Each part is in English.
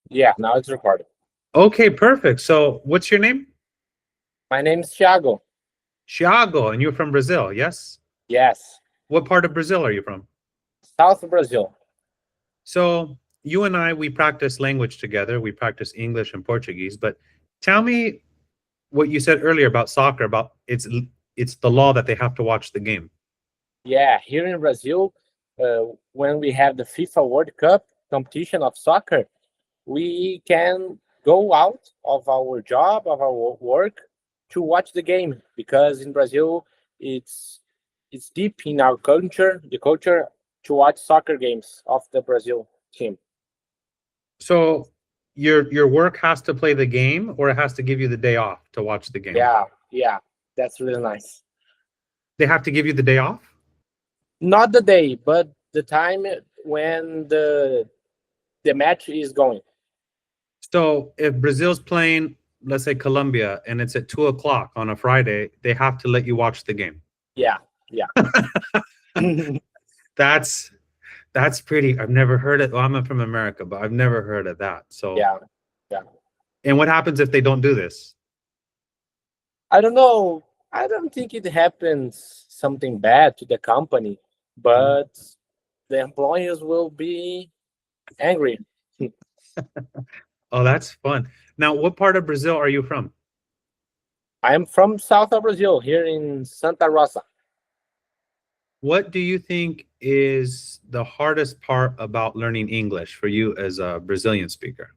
Yeah, now it's recorded. Okay, perfect. So what's your name? My name is Thiago. Thiago, and you're from Brazil, yes? Yes, What part of Brazil are you from? South Brazil. So you and I, we practice language together. We practice English and Portuguese. But tell me what you said earlier about soccer, about it's the law that they have to watch the game. Yeah, here in Brazil, when we have the FIFA World Cup competition of soccer, we can go out of our job, of our work, to watch the game because in Brazil, it's it's deep in our culture, the culture to watch soccer games of the Brazil team. So your work has to play the game, or it has to give you the day off to watch the game. Yeah, yeah, that's really nice. They have to give you the day off. Not the day, but the time when the match is going. So if Brazil's playing, let's say Colombia, and it's at 2 o'clock on a Friday, they have to let you watch the game. Yeah, yeah. That's that's pretty. I've never heard it. Well, I'm from America, but I've never heard of that. So, Yeah, yeah. and what happens if they don't do this? I don't know. I don't think it happens something bad to the company, Mhm. but the employers will be angry. Oh, that's fun. Now, what part of Brazil are you from? I'm from south of Brazil, here in Santa Rosa. What do you think is the hardest part about learning English for you as a Brazilian speaker?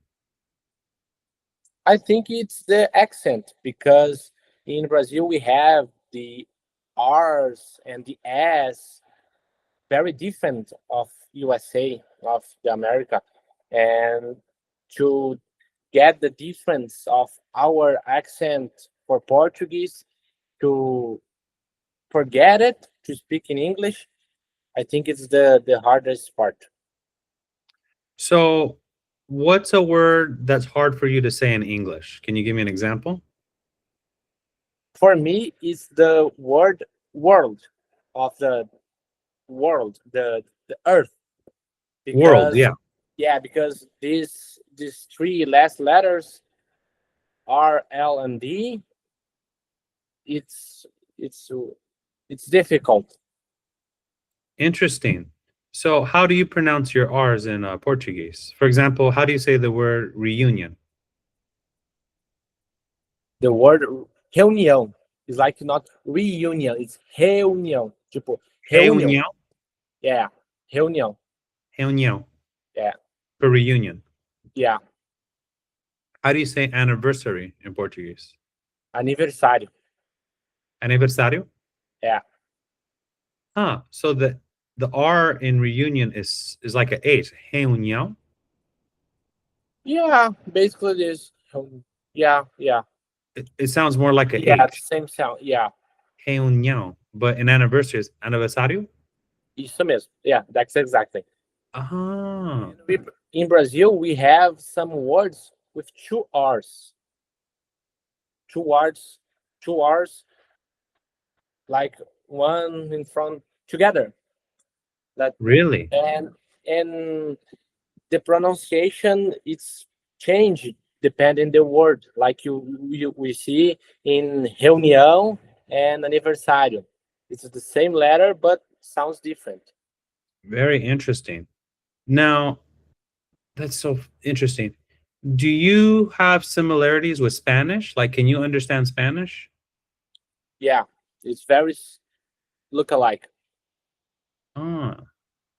I think it's the accent because in Brazil we have the R's and the S very different of USA, of the America, and to get the difference of our accent for Portuguese to forget it to speak in English, I think it's the hardest part. So, what's a word that's hard for you to say in English? Can you give me an example? For me, it's the word world of the world, the earth, World, because yeah. yeah, because these three last letters R, L, and D, it's it's it's difficult. Interesting. So, how do you pronounce your R's in Portuguese? For example, how do you say the word reunion? The word reunião is like not reunion, it's reunião. Tipo, reunião. Reunião. Yeah, reunião. Reunião. Yeah, For reunion. yeah. How do you say anniversary in Portuguese? Aniversário. Aniversário? Yeah, Ah, so the R in reunion is like a H. Reunião. yeah. Basically, this. Yeah, yeah, It sounds more like a yeah. H. Same sound. Yeah, Reunião. But in anniversary is aniversário? isso mesmo. Yeah, that's exactly. Ah. We, in Brazil, we have some words with two R's. Two words, two R's, like one in front together. That Really? and the pronunciation it's changed depending the word. Like you we see in reunião and aniversário. It's the same letter but sounds different. Very interesting. Now, that's so interesting. Do you have similarities with Spanish? Like, can you understand Spanish? Yeah, it's very look alike. Ah.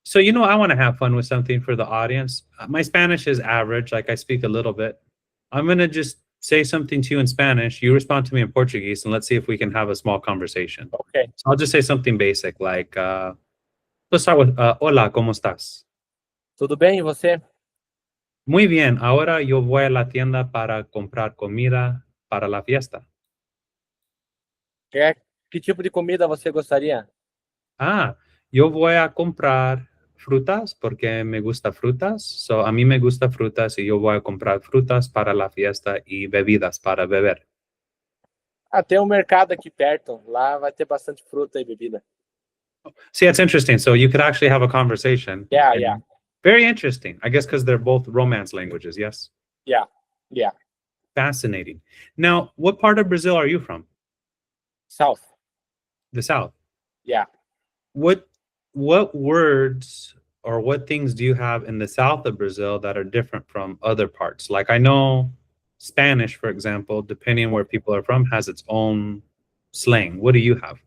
So, I want to have fun with something for the audience. My Spanish is average, like I speak a little bit. I'm going to just say something to you in Spanish. You respond to me in Portuguese, and let's see if we can have a small conversation. Okay. So I'll just say something basic, like, let's start with, hola, ¿cómo estás? Tudo bem, e você? Muy bien, ahora yo voy a la tienda para comprar comida para la fiesta. Que tipo de comida você gostaria? Ah, yo voy a comprar frutas porque me gusta frutas. So, a mí me gusta frutas y yo voy a comprar frutas para la fiesta y bebidas para beber. Ah, tem um mercado aqui perto. Lá vai ter bastante fruta e bebida. See, that's interesting. So you could actually have a conversation. Yeah, And yeah. very interesting. I guess because they're both Romance languages, yes? Yeah. Yeah. Fascinating. Now, what part of Brazil are you from? South. The south. Yeah. What what words or what things do you have in the south of Brazil that are different from other parts? Like I know Spanish, for example, depending on where people are from, has its own slang. What do you have?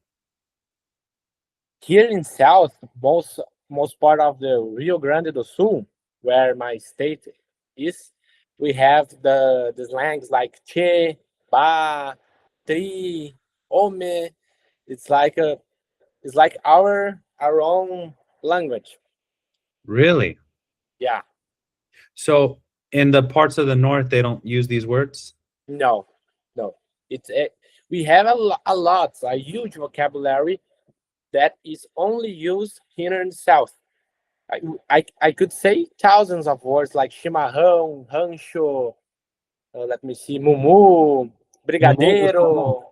Here in South, most part of the Rio Grande do Sul, where my state is, we have the slangs like che, ba, tri, ome. It's like a it's like our own language. Really? Yeah. So in the parts of the north, they don't use these words? No. No. We have a huge vocabulary that is only used here in the South. I could say thousands of words like chimarrão, rancho, let me see, mumu, Momo, what's momo? brigadeiro.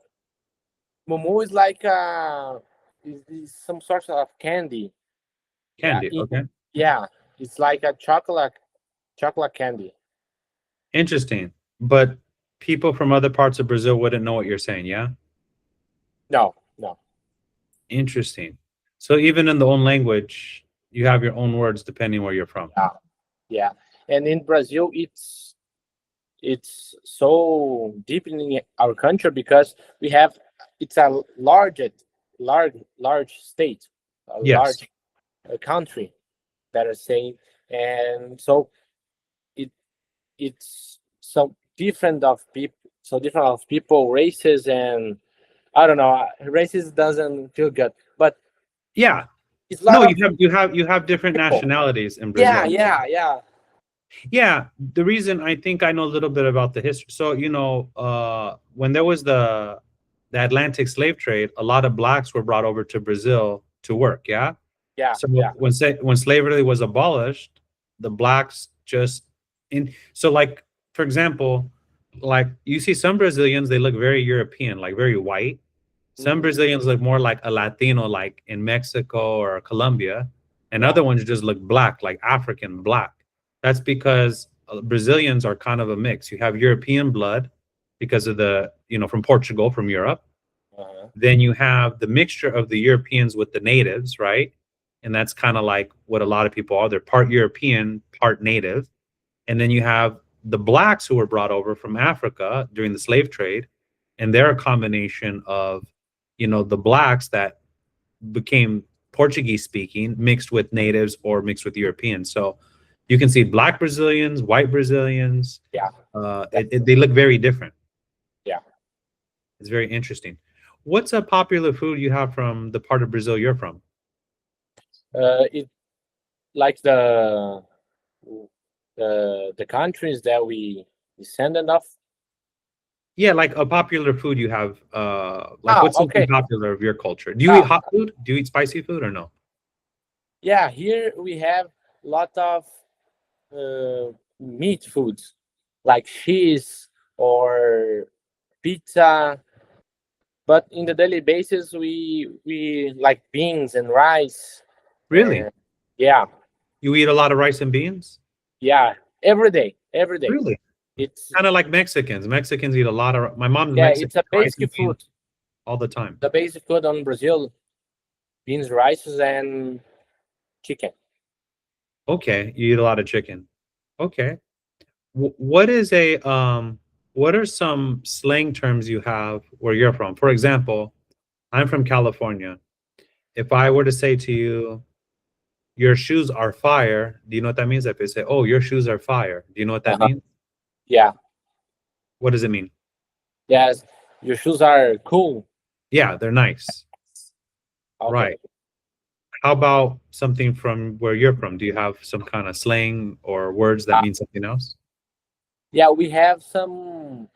Mumu is like is some sort of candy. Yeah, Candy, okay. yeah, it's like a chocolate candy. Interesting. But people from other parts of Brazil wouldn't know what you're saying, yeah? No, no. Interesting. So even in the own language, you have your own words depending where you're from. Yeah, yeah. And in Brazil, it's so deep in our country because it's a large state, a Yes. large country that are saying, and so it it's so different of people, races, and I don't know, races doesn't feel good, but Yeah. it's a No, lot of you have different people. nationalities in Yeah, Brazil. yeah. Yeah, the reason I think I know a little bit about the history. So, when there was the Atlantic slave trade, a lot of blacks were brought over to Brazil to work, yeah? Yeah, So yeah. when slavery was abolished, the blacks just in so like for example, like you see some Brazilians, they look very European, like very white. Some Mhm. Brazilians look more like a Latino, like in Mexico or Colombia, and Yeah. other ones just look black, like African black. That's because Brazilians are kind of a mix. You have European blood because of from Portugal, from Europe. Uh-huh. Then you have the mixture of the Europeans with the natives, right? And that's kind of like what a lot of people are. They're part European, part native. And then you have the blacks who were brought over from Africa during the slave trade. And they're a combination of, the blacks that became Portuguese speaking mixed with natives or mixed with Europeans. So you can see black Brazilians, white Brazilians. Yeah. They look very different. Yeah. It's very interesting. What's a popular food you have from the part of Brazil you're from? It like the countries that we descendant of. Yeah, like a popular food you have. Like what's something Okay. popular of your culture? Do you eat hot food? Do you eat spicy food or no? Yeah, here we have a lot of meat foods like cheese or pizza, but in the daily basis we like beans and rice. Really? Yeah, You eat a lot of rice and beans? yeah, every day, every day. Really? It's Kind of like Mexicans. Mexicans eat a lot of. My mom's yeah, Mexican. it's a Rice and basic food. beans all the time. The basic food on Brazil: beans, rices, and chicken. Okay, you eat a lot of chicken. Okay. What is a what are some slang terms you have where you're from? For example, I'm from California. If I were to say to you, your shoes are fire, do you know what that means? If I say, oh, your shoes are fire, do you know what that Uh-huh. means? Yeah, What does it mean? yes, your shoes are cool. Yeah, they're nice. Okay. Right. How about something from where you're from? Do you have some kind of slang or words that mean something else? Yeah, we have some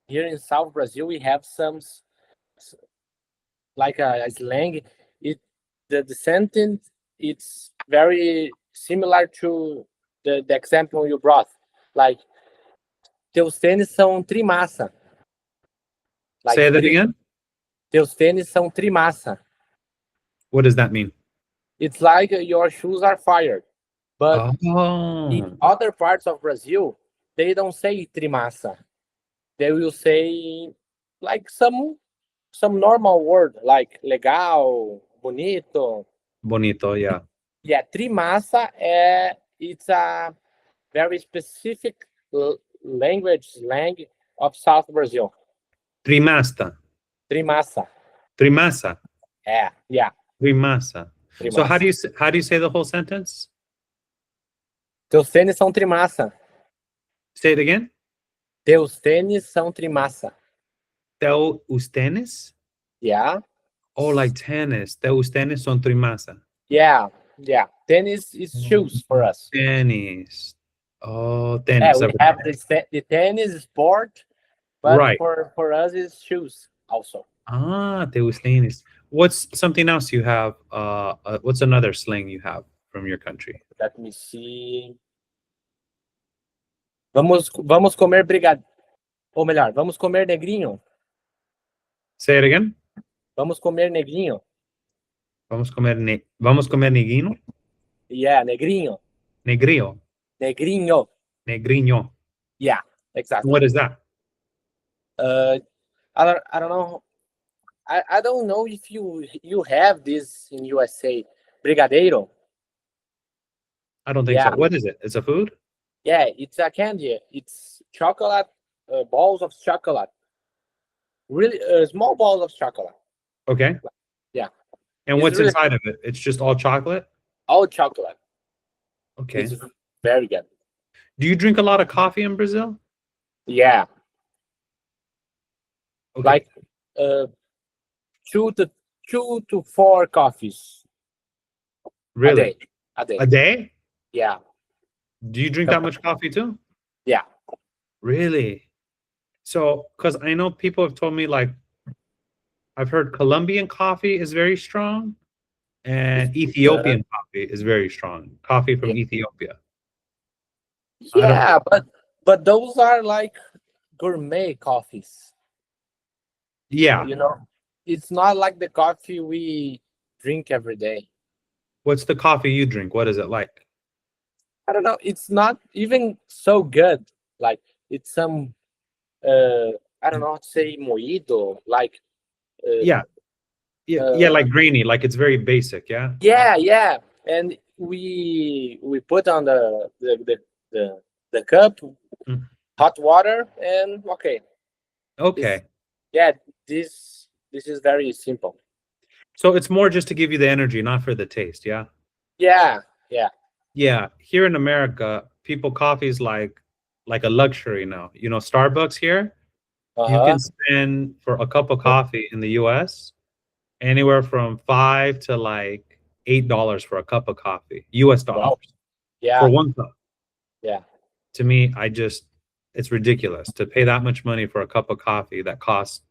here in South Brazil. We have some like a slang. The sentence it's very similar to the example you brought. Like teus tênis são trimassa. Like Say that again. teus tênis são trimassa. What does that mean? It's like your shoes are fired. But Oh, in other parts of Brazil, they don't say trimassa. They will say like some normal word like legal, bonito. Bonito, yeah. Yeah, trimassa, it's a very specific slang of South Brazil. Trimasta. Trimassa. Trimasa. Yeah. Trimasa. So Trimassa. how do you say the whole sentence? Teus tênis são trimassa. Say it again. Teus tênis são trimassa. Teus tênis? Yeah. Oh, like tennis. Teus tênis son trimasa. Yeah. Tennis is shoes for us. Tennis. Oh, Yeah, tennis. we have the tennis sport, but Right. for us it's shoes also. Ah, teus tênis. What's something else you have? What's another slang you have from your country? Let me see. Vamos comer brigadeiro. Ou melhor, vamos comer negrinho. Say it again. Vamos comer negrinho. Vamos comer neguino? Yeah, negrinho. Negrio. Negrinho. Negrinho. Yeah, exactly. What is that? I don't know. I don't know if you have this in USA. Brigadeiro. I don't think Yeah. so. What is it? It's a food? Yeah, it's a candy. It's chocolate, balls of chocolate. Really small balls of chocolate. Okay. Yeah. And It's what's really- inside of it? It's just all chocolate? All chocolate. Okay. It's very good. Do you drink a lot of coffee in Brazil? Yeah, Okay. like 2 to 4 coffees really? a day. A day? Yeah, Do you drink that much coffee too? yeah. Really? So, because I know people have told me, like, I've heard Colombian coffee is very strong and Ethiopian coffee is very strong. Coffee from Ethiopia. I don't- Yeah, but those are like gourmet coffees. Yeah. You know, it's not like the coffee we drink every day. What's the coffee you drink? What is it like? I don't know. It's not even so good. Like it's some I don't know how to say mojito. Like Yeah. Yeah, like grainy, like it's very basic, yeah? yeah. And we put on the cup Mm. hot water and okay. Okay. Yeah, this is very simple. So it's more just to give you the energy, not for the taste, yeah? Yeah. Yeah. Here in America, coffee is like a luxury now. You know, Starbucks here, you Uh-huh. can spend for a cup of coffee in the US anywhere from $5 to like $8 for a cup of coffee, US dollars, Wow. Yeah. for one cup. Yeah. To me, it's ridiculous to pay that much money for a cup of coffee that costs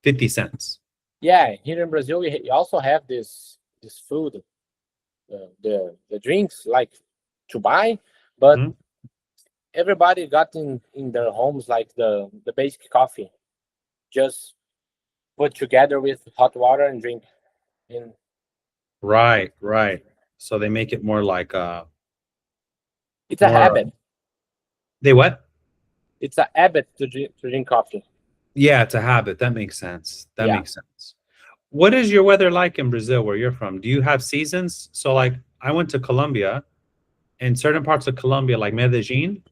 50 cents. Yeah, here in Brazil, we also have this food, the drinks like to buy, but Mhm. everybody got in their homes like the basic coffee, just put together with hot water and drink. And Right. So they make it more like it's a More- habit. they what? It's a habit to drink coffee. Yeah, it's a habit. That makes sense. That Yeah. makes sense. What is your weather like in Brazil where you're from? Do you have seasons? So like I went to Colombia, and certain parts of Colombia, like Medellin,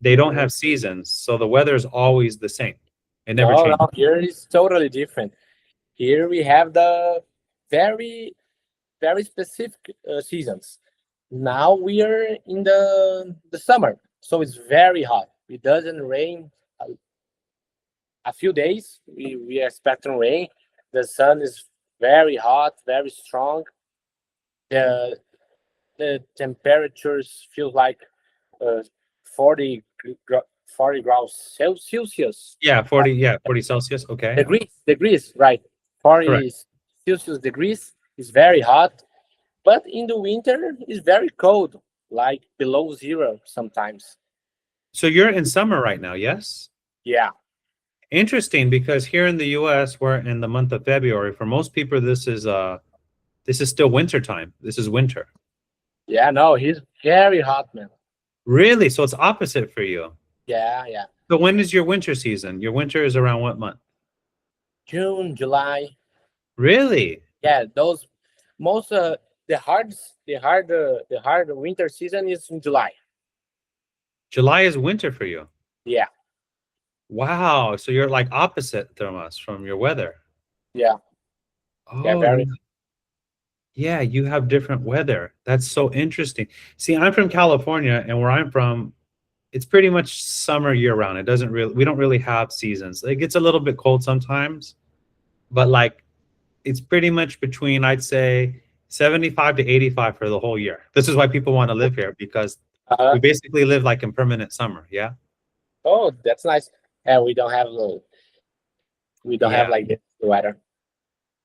they don't have seasons. So the weather is always the same. It never changes. No, here is totally different. Here we have the very, very specific seasons. Now we are in the summer, so it's very hot. It doesn't rain a few days. We are expecting rain. The sun is very hot, very strong. The temperatures feel like 40 graus Celsius. Yeah, 40 Celsius. Okay. Degrees, right. 40 Correct. Celsius degrees is very hot, but in the winter it's very cold, like below 0 sometimes. So you're in summer right now, yes? Yeah. Interesting, because here in the US, we're in the month of February. For most people, this is still winter time. This is winter. Yeah, no, he's very hot, man. Really? So it's opposite for you. Yeah, yeah. So when is your winter season? Your winter is around what month? June, July. Really? Yeah, those most the hard winter season is in July. July is winter for you. Yeah, Wow. So you're like opposite from us from your weather. yeah, yeah. Oh, Very. yeah, you have different weather. That's so interesting. See, I'm from California, and where I'm from, it's pretty much summer year round. It doesn't really, we don't really have seasons. It gets a little bit cold sometimes, but like it's pretty much between, I'd say, 75 to 85 for the whole year. This is why people want to live here because Uh, we basically live like in permanent summer. Yeah. oh, that's nice. And we don't have Yeah. like this weather.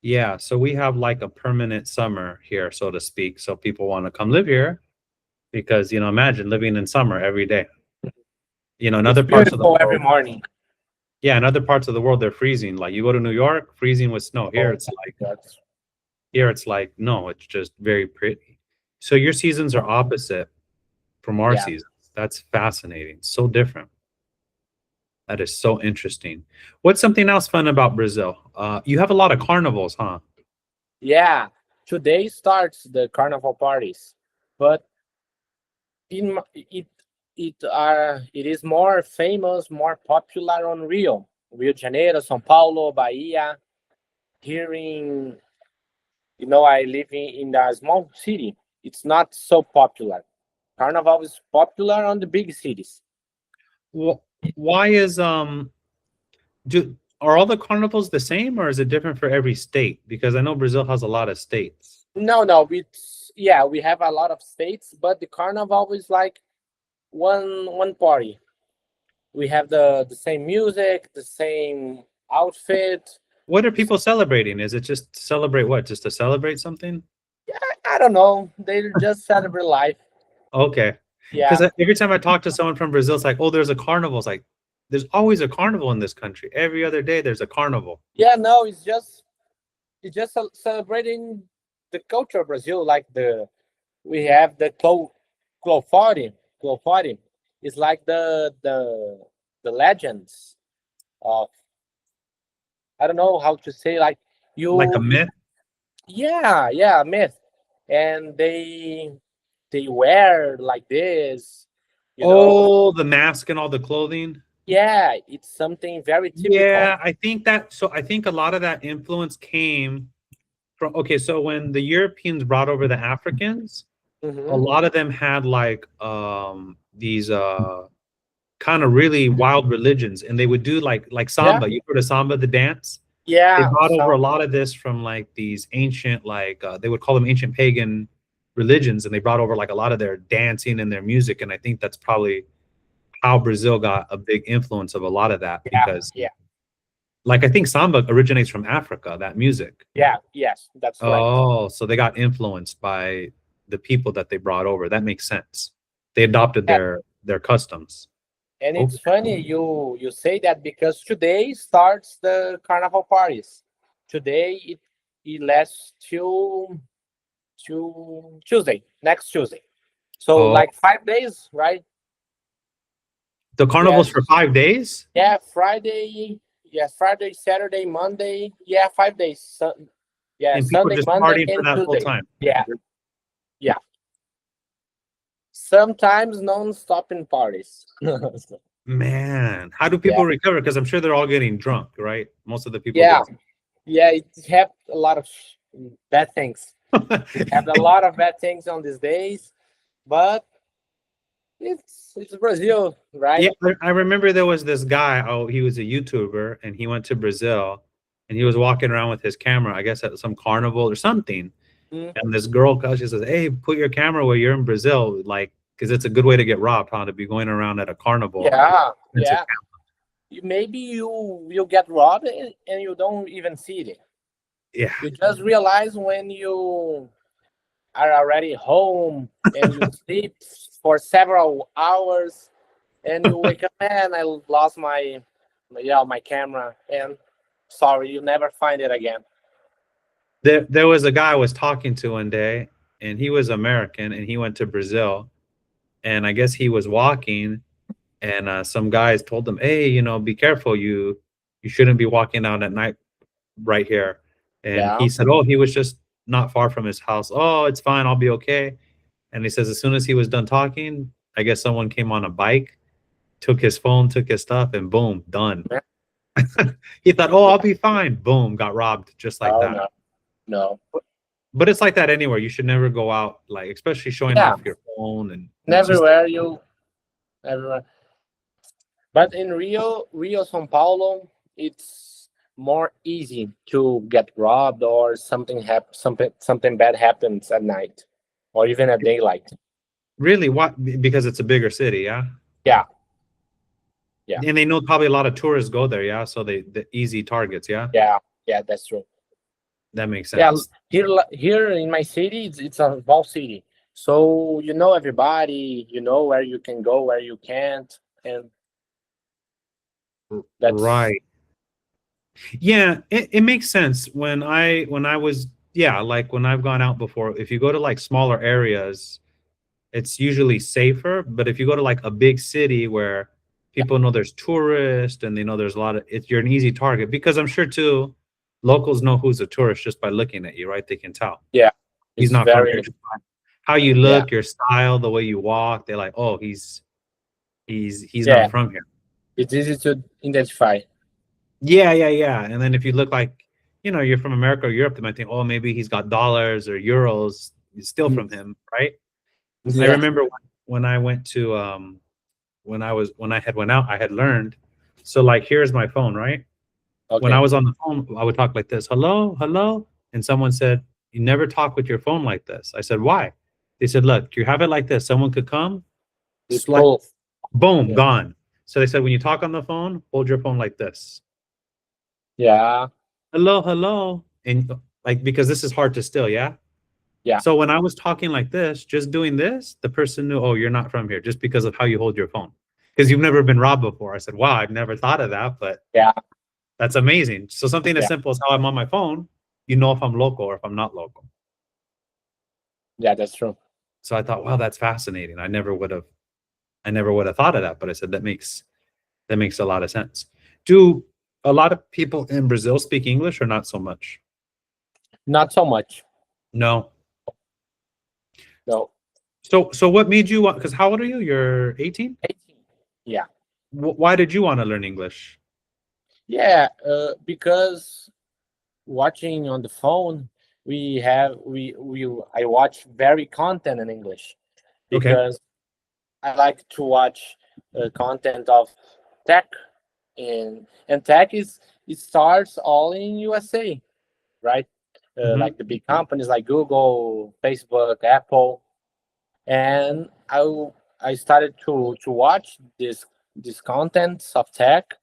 Yeah. So we have like a permanent summer here, so to speak. So people want to come live here because, imagine living in summer every day. In It's other parts of the beautiful every world, morning. yeah, in other parts of the world, they're freezing. Like you go to New York, freezing with snow. Here, Oh, that's it's like, no, it's just very pretty. So your seasons are opposite from our yeah, seasons. That's fascinating. So different. That is so interesting. What's something else fun about Brazil? You have a lot of carnivals, huh? yeah. Today starts the carnival parties, but it is more famous, more popular on Rio de Janeiro, São Paulo, Bahia. Here in I live in a small city. It's not so popular. Carnival is popular on the big cities. Wh- Why is are all the carnivals the same or is it different for every state? Because I know Brazil has a lot of states. No, no, we have a lot of states, but the carnival is like one party. We have the same music, the same outfit. What are people celebrating? Is it just to celebrate what? Just to celebrate something? I don't know. They just celebrate life. Okay. Yeah, Because every time I talk to someone from Brazil, it's like, oh, there's a carnival. It's like, there's always a carnival in this country. Every other day, there's a carnival. yeah. No, it's just celebrating the culture of Brazil. Like we have the Clofari. Clofari is like the legends of, I don't know how to say, like Like a you myth. yeah, yeah, myth. And they wear like this, you know. Oh, the mask and all the clothing. Yeah, it's something very typical. Yeah, I think a lot of that influence came from, okay, so when the Europeans brought over the Africans, a Hmm. lot of them had like these kind of really wild religions and they would do like Yeah, samba. You heard of samba, the dance? They yeah. brought over So a lot of this from like these ancient, like they would call them ancient pagan religions, and they brought over like a lot of their dancing and their music. And I think that's probably how Brazil got a big influence of a lot of that yeah, because, yeah, like, I think samba originates from Africa, that music. yeah. Yes, that's right. Oh, so they got influenced by the people that they brought over. That makes sense. They adopted Yeah. their customs. And Okay. it's funny you say that because today starts the carnival parties. Today it lasts till Tuesday, next Tuesday. So Oh, like 5 days, right? the carnival's Yes. for 5 days? Yeah, Friday. Yes, Friday, Saturday, Monday. Yeah, 5 days. Yeah, And people Sunday, just Monday, partying for and that whole Tuesday. time. Yeah, yeah. Sometimes non-stopping parties. Man, how do Yeah, people recover? Because I'm sure they're all getting drunk, right? Most of the people yeah, get yeah. It have a lot of bad things. It have a lot of bad things on these days, but it's Brazil, right? Yeah, I remember there was this guy. Oh, he was a YouTuber, and he went to Brazil, and he was walking around with his camera, I guess at some carnival or something. Mm, And this girl comes, she says, "Hey, put your camera where you're in Brazil, like, because it's a good way to get robbed, huh? To be going around at a carnival." yeah, It's a- yeah. Maybe you get robbed and you don't even see it. yeah, You just realize when you are already home and you sleep for several hours and you wake up, man, I lost my camera, and sorry, you never find it again. there was a guy I was talking to one day, and he was American, and he went to Brazil, and I guess he was walking, and some guys told them, "Hey, be careful. You shouldn't be walking out at night right here." And Yeah. he said, "Oh, he was just not far from his house. Oh, it's fine. I'll be okay." And he says, as soon as he was done talking, I guess someone came on a bike, took his phone, took his stuff, and boom, done. Yeah. He thought, "Oh, I'll Yeah. be fine." Boom, got robbed just like Oh that. no, no. But it's like that anywhere. You should never go out, like especially showing Yeah. off your phone, and it's just Everywhere you, everywhere. But in Rio, São Paulo, it's more easy to get robbed or something bad happens at night, or even at daylight. really what because it's a bigger city, yeah. Yeah. Yeah. And they know probably a lot of tourists go there, yeah. So the easy targets, yeah. Yeah. Yeah. That's true. That makes Yeah. sense. Here in my city, it's a small city, so you know everybody. You know where you can go, where you can't, and that's Right. Yeah, it makes sense when I was, yeah, like when I've gone out before, if you go to like smaller areas, it's usually safer. But if you go to like a big city where yeah, people know there's tourists and they know there's a lot of it, you're an easy target because I'm sure too, locals know who's a tourist just by looking at you, right? They can tell yeah. he's It's not from here. very Just by how you yeah, look, your style, the way you walk, they're like, oh, he's yeah. not from here. It's easy to identify. Yeah, yeah, yeah. And then if you look like, you're from America or Europe, they might think, oh, maybe he's got dollars or euros. It's still Mm. from him, right? I Yeah. remember when I went to when I had went out, I had learned. So like, here's my phone, right? When I Okay. was on the phone, I would talk like this, hello, hello, and someone said, you never talk with your phone like this. I said, why? They said, look, you have it like this. Someone could come, It's select, cool. boom, Yeah. gone. So they said, when you talk on the phone, hold your phone like this. Yeah. Hello, hello. And like, because this is hard to steal, yeah? Yeah. So when I was talking like this, just doing this, the person knew, oh, you're not from here, just because of how you hold your phone. Because you've never been robbed before. I said, wow, I've never thought of that, but Yeah. that's amazing. So something as Yeah. simple as how I'm on my phone, you know if I'm local or if I'm not local. Yeah. That's true. So I thought, wow, that's fascinating. I never would have thought of that, but I said that makes a lot of sense. Do a lot of people in Brazil speak English or not so much? Not so much. No. No. So what made you want? Because how old are you? You're 18. 18. Yeah. Why did you want to learn English? Yeah. Because watching on the phone, we I watch very content in English Okay. because I like to watch content of tech, and tech is it starts all in USA, right? Hmm. Like the big companies like Google, Facebook, Apple, and I started to watch this content of tech,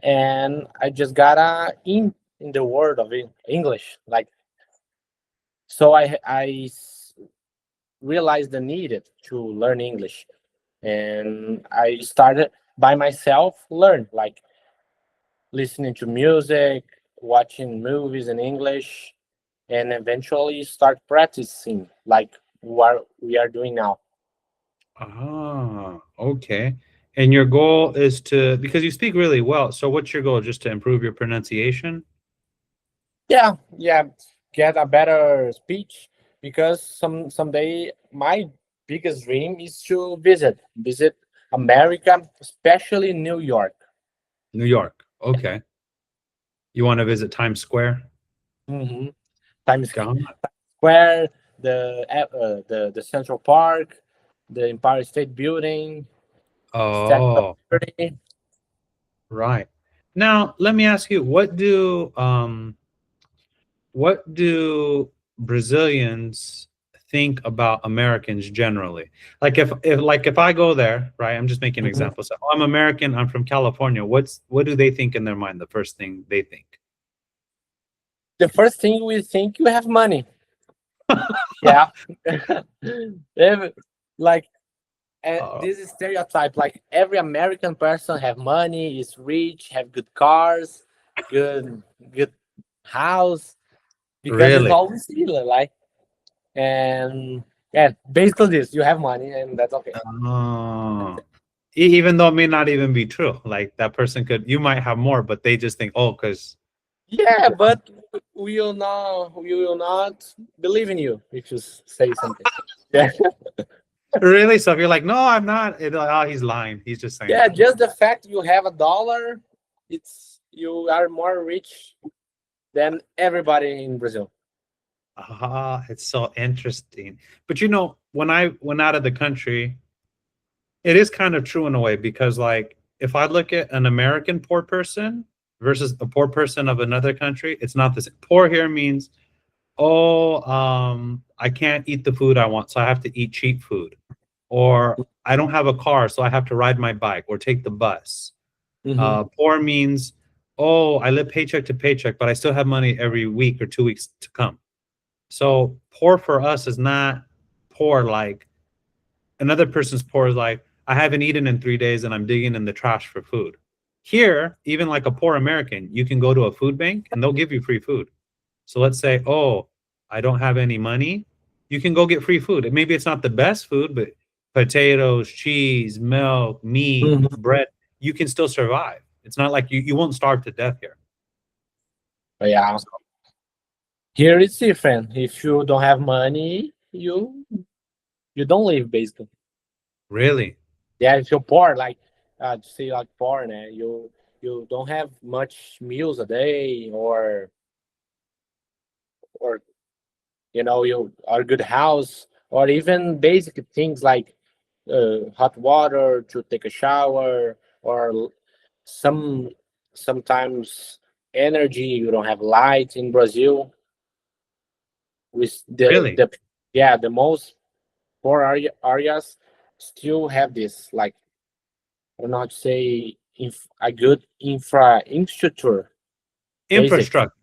and I just got in the world of English, like so realized the need to learn English, and I started by myself learn like listening to music, watching movies in English, and eventually start practicing like what we are doing now. Okay. And your goal is to, because you speak really well. So what's your goal? Just to improve your pronunciation? Yeah, yeah, get a better speech because someday my biggest dream is to visit America, especially New York. New York. Okay. You want to visit Times Square? Hmm. Times God. Square, the Central Park, the Empire State Building, Statue of Oh, Liberty. right. Now, let me ask you, what do Brazilians think about Americans generally? Like if I go there, right? I'm just making an Mhm. example. So oh, I'm American, I'm from California. What do they think in their mind? The first thing they think. The first thing we think you have money. Yeah. Every- like Uh, this is stereotype. Like every American person have money, is rich, have good cars, good house, because it's really? all we see. Like and yeah, basically this you have money and that's okay. Oh. Even though it may not even be true. Like that person could, you might have more, but they just think, oh, because Yeah, but we will not believe in you if you say something. Yeah, really. So if you're like, no, I'm not. Oh, he's lying. He's just saying yeah. that. Just the fact you have a dollar, it's you are more rich than everybody in Brazil. Ah, it's so interesting. But you know, when I went out of the country, it is kind of true in a way because, like, if I look at an American poor person versus a poor person of another country, it's not the same. Poor here means, oh, I can't eat the food I want, so I have to eat cheap food, or I don't have a car, so I have to ride my bike or take the bus. Hmm. Poor means, oh, I live paycheck to paycheck, but I still have money every week or 2 weeks to come. So poor for us is not poor like another person's poor is like, I haven't eaten in 3 days and I'm digging in the trash for food. Here, even like a poor American, you can go to a food bank and they'll give you free food. So let's say, oh, I don't have any money. You can go get free food. And maybe it's not the best food, but potatoes, cheese, milk, meat, Hmm. bread, you can still survive. It's not like you won't starve to death here. Yeah, here it's different. If you don't have money, you don't live basically. Really? Yeah, if you're poor, like to say like poor, you don't have much meals a day, or you are good house, or even basic things like hot water to take a shower, or some sometimes energy. You don't have light in Brazil. With Really? the yeah, the most poor areas still have this, like, I don't know how to say, a good infrastructure, basic. Infrastructure.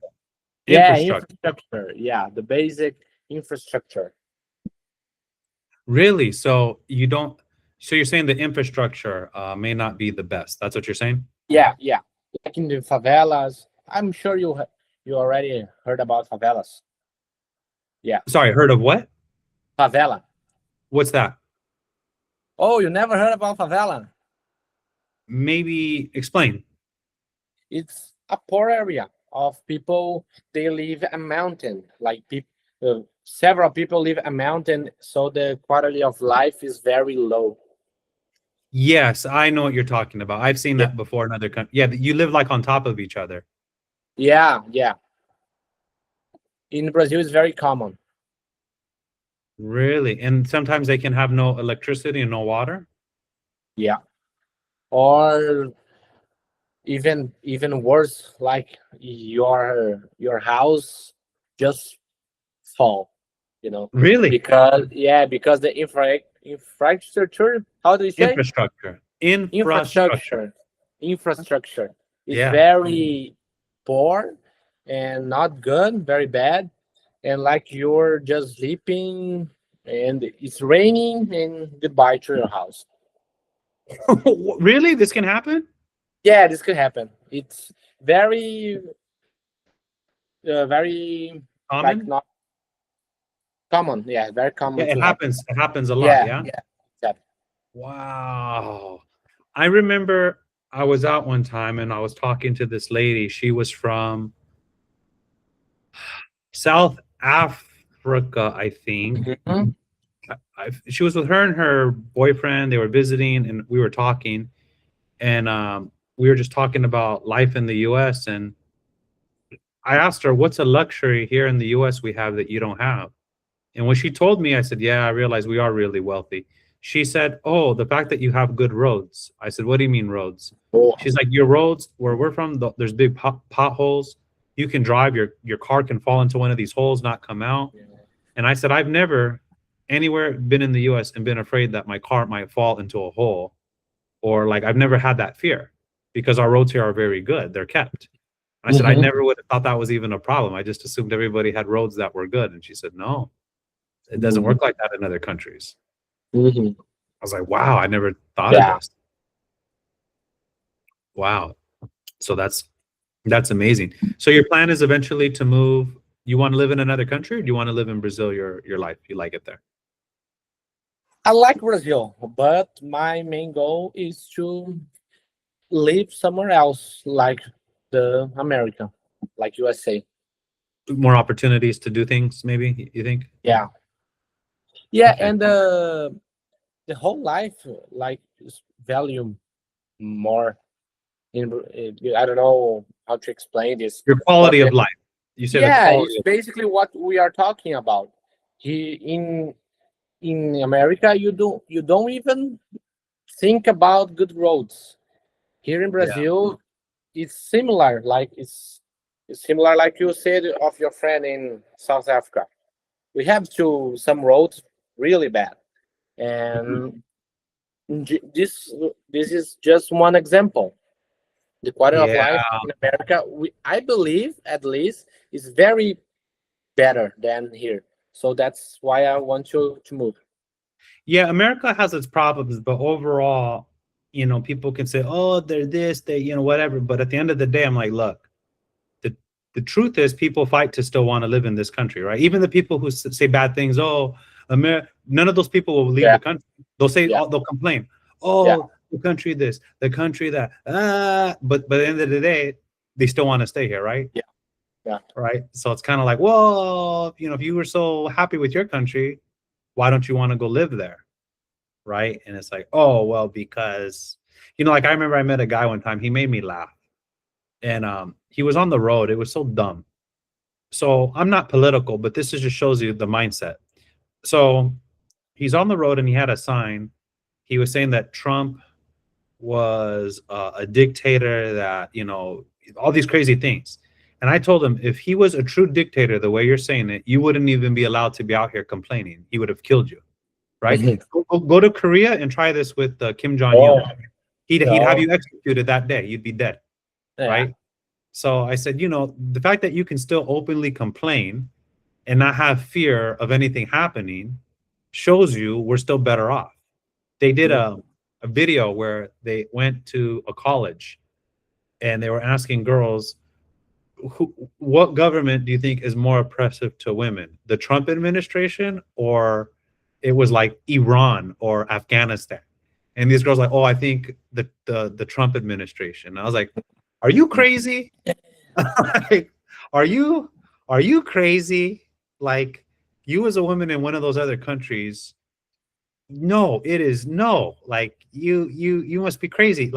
Yeah, Infrastructure. infrastructure. Yeah, the basic infrastructure. Really? So you don't, so you're saying the infrastructure may not be the best. That's what you're saying? Yeah, yeah. Like in the favelas. I'm sure you already heard about favelas. Yeah, Sorry, heard of what? favela. What's that? Oh, you never heard about favela? Maybe explain. It's a poor area of people. They live a mountain. Like people, several people live a mountain, so the quality of life is very low. Yes, I know what you're talking about. I've seen Yeah, that before in other countries. Yeah, you live like on top of each other. yeah, yeah. In Brazil, it's very common. Really? And sometimes they can have no electricity and no water? Yeah, or even worse, like your house just fall. Really? Because the infrastructure. How do you say? Infrastructure. Infrastructure. Infrastructure is Yeah. very poor and not good, very bad, and like you're just sleeping and it's raining and goodbye to your house. Really? This can happen? Yeah, this could happen. It's very very, like, Common? not common. Yeah, very Yeah, common it to happen. happens. It happens a lot, Yeah, yeah? yeah, yeah. Wow. I remember I was out one time and I was talking to this lady. She was from South Africa, I think. Mhm. She was with her and her boyfriend. They were visiting and we were talking. And we were just talking about life in the US. And I asked her, what's a luxury here in the US we have that you don't have? And when she told me, I said, yeah, I realize we are really wealthy. She said, oh, the fact that you have good roads. I said, what do you mean roads? Oh, She's like, your roads where we're from, there's big potholes. You can drive, your car can fall into one of these holes, not come out. And I said, I've never anywhere been in the US and been afraid that my car might fall into a hole, or like I've never had that fear because our roads here are very good. They're kept. And I said, I mhm, never would have thought that was even a problem. I just assumed everybody had roads that were good. And she said, no, it doesn't mhm, work like that in other countries. mhm. I was like, wow, I never thought of Yeah. this. Wow. So that's amazing. So your plan is eventually to move. You want to live in another country, or do you want to live in Brazil your life? You like it there? I like Brazil, but my main goal is to live somewhere else, like the America, like USA. More opportunities to do things, maybe you think? Yeah, yeah, Okay. and the whole life like is value more. I don't know how to explain this, Your quality but of life. You say the yeah, it's quality of basically what we are talking about. He in America, you don't even think about good roads. Here in yeah. Brazil, it's similar. It's similar, like you said of your friend in South Africa. We have some roads really bad, Mhm. and this is just one example. The quality of Yeah. life in America, I believe at least, is very better than here. So that's why I want to move. Yeah, America has its problems, but overall, people can say, "Oh, they're this, they, whatever." But at the end of the day, I'm like, look, the the truth is, people fight to still want to live in this country, right? Even the people who say bad things, "Oh, none of those people will leave Yeah, the country." They'll say, yeah, oh, they'll complain, yeah, "Oh, the country this, the country that." But at the end of the day, they still want to stay here, right? yeah, yeah. Right. So it's kind of like, well, if you were so happy with your country, why don't you want to go live there? Right. And it's like, oh, well, because, like I remember I met a guy one time, he made me laugh. And he was on the road. It was so dumb. So I'm not political, but this just shows you the mindset. So he's on the road and he had a sign. He was saying that Trump was a dictator, that, all these crazy things. And I told him, if he was a true dictator, the way you're saying it, you wouldn't even be allowed to be out here complaining. He would have killed you. Right? Mhm. Go to Korea and try this with Kim Jong Oh, Il. He'd have no. you executed that day. You'd be dead, Yeah, right? So I said, the fact that you can still openly complain and not have fear of anything happening shows you we're still better off. They did mhm. a video where they went to a college and they were asking girls, what government do you think is more oppressive to women, the Trump administration, or it was like Iran or Afghanistan? And these girls like, oh, I think the Trump administration. I was like, are you crazy? Like, are you crazy? Like, you as a woman in one of those other countries, no, it is no. Like, you must be crazy.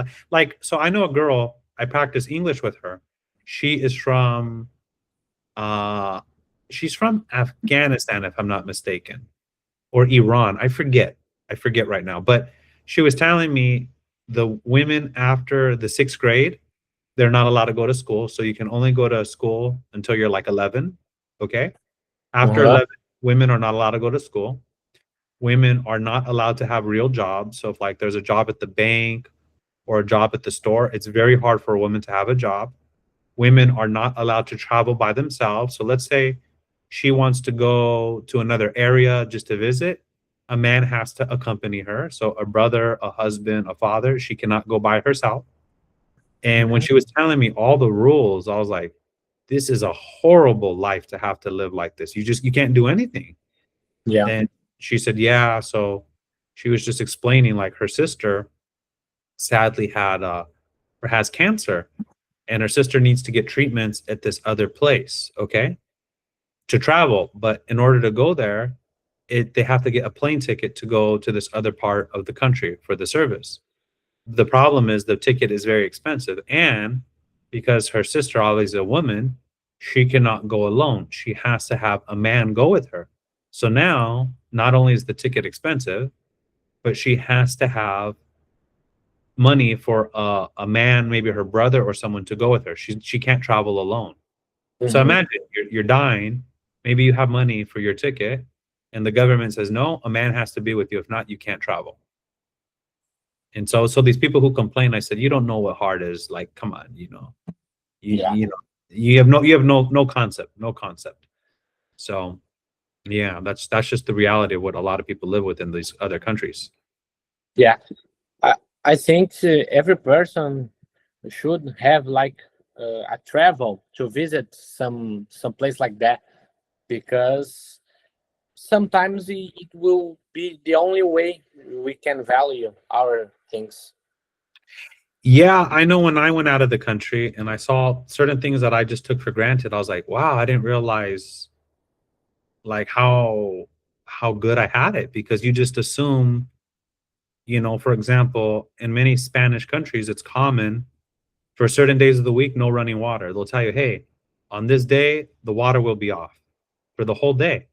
So I know a girl, I practice English with her. She is from uh she's from Afghanistan, if I'm not mistaken, or Iran. I forget right now. But she was telling me the women after the 6th grade, they're not allowed to go to school. So you can only go to school until you're like 11. Okay. After Uh-huh. 11, women are not allowed to go to school. Women are not allowed to have real jobs. So if like there's a job at the bank or a job at the store, it's very hard for a woman to have a job. Women are not allowed to travel by themselves. So let's say she wants to go to another area just to visit. A man has to accompany her. So a brother, a husband, a father, she cannot go by herself. And when Mhm. she was telling me all the rules, I was like, this is a horrible life to have to live like this. You can't do anything. Yeah. And she said, yeah. So she was just explaining like her sister sadly had or has cancer, and her sister needs to get treatments at this other place, okay, to travel. But in order to go there, they have to get a plane ticket to go to this other part of the country for the service. The problem is the ticket is very expensive, and because her sister always a woman, she cannot go alone. She has to have a man go with her. So now, not only is the ticket expensive, but she has to have money for a man, maybe her brother or someone, to go with her. She can't travel alone. So Mhm. imagine you're dying. Maybe you have money for your ticket, and the government says no. A man has to be with you. If not, you can't travel. And so these people who complain, I said, you don't know what hard is. Like, come on, you Yeah. you know you have no concept, no concept. So yeah, that's just the reality of what a lot of people live with in these other countries. Yeah. I I think every person should have like a travel to visit some place like that, because sometimes it will be the only way we can value our things. Yeah, I know when I went out of the country and I saw certain things that I just took for granted, I was like, wow, I didn't realize like how good I had it, because you just assume, for example, in many Spanish countries, it's common for certain days of the week, no running water. They'll tell you, hey, on this day, the water will be off for the whole day.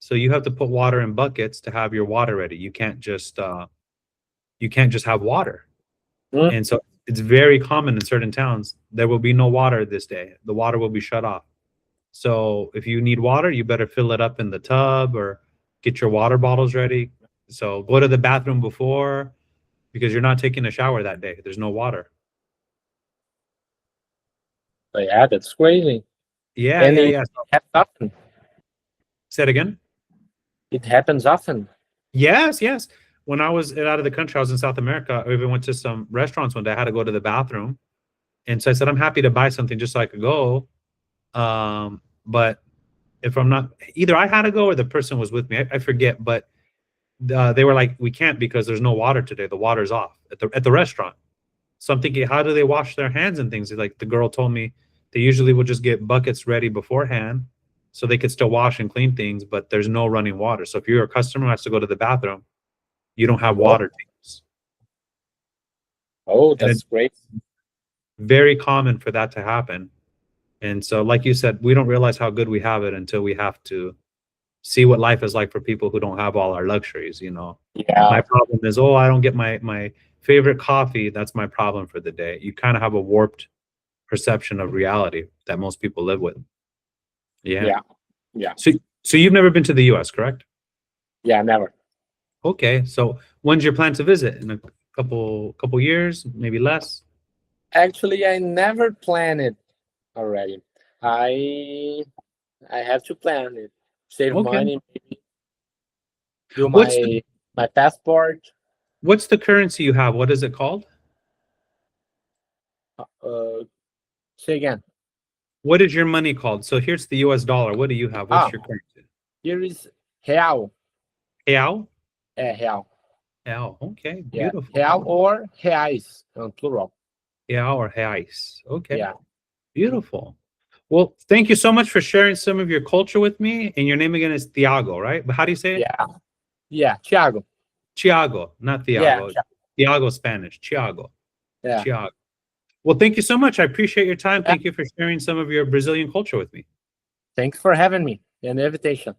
So you have to put water in buckets to have your water ready. You can't just have water. Mm. And so it's very common in certain towns. There will be no water this day. The water will be shut off. So if you need water, you better fill it up in the tub or get your water bottles ready. So go to the bathroom before, because you're not taking a shower that day. There's no water. But yeah, that's crazy. Yeah, And yeah, it yeah. happens often. Say it again. It happens often. Yes, yes. When I was out of the country, I was in South America. I even went to some restaurants one day. I had to go to the bathroom. And so I said, I'm happy to buy something just so I could go. But if I'm not, either I had to go or the person was with me. I forget. But they were like, we can't because there's no water today. The water's off at the restaurant. So I'm thinking, how do they wash their hands and things? Like the girl told me they usually would just get buckets ready beforehand so they could still wash and clean things, but there's no running water. So if you're a customer who has to go to the bathroom, you don't have water to use. Oh, that's great. Very common for that to happen. And so, like you said, we don't realize how good we have it until we have to see what life is like for people who don't have all our luxuries. Yeah. My problem is, I don't get my favorite coffee. That's my problem for the day. You kind of have a warped perception of reality that most people live with. Yeah. So you've never been to the US, correct? Yeah, never. Okay. So when's your plan to visit? In a couple years, maybe less? Actually, I never planned it already. I have to plan it. Save money, maybe do my passport. What's the currency you have? What is it called? Say again. What is your money called? So here's the US dollar. What do you have? What's your currency? Here is real. Real? Real. Real. Okay, beautiful. Yeah. Real or reais, plural. Real or reais. Okay. Yeah. Beautiful. Well, thank you so much for sharing some of your culture with me. And your name again is Thiago, right? But how do you say it? Yeah. Thiago. Thiago, not Thiago. Yeah. Thiago Spanish. Thiago. Yeah. Thiago. Well, thank you so much. I appreciate your time. Thank you for sharing some of your Brazilian culture with me. Thanks for having me and the invitation.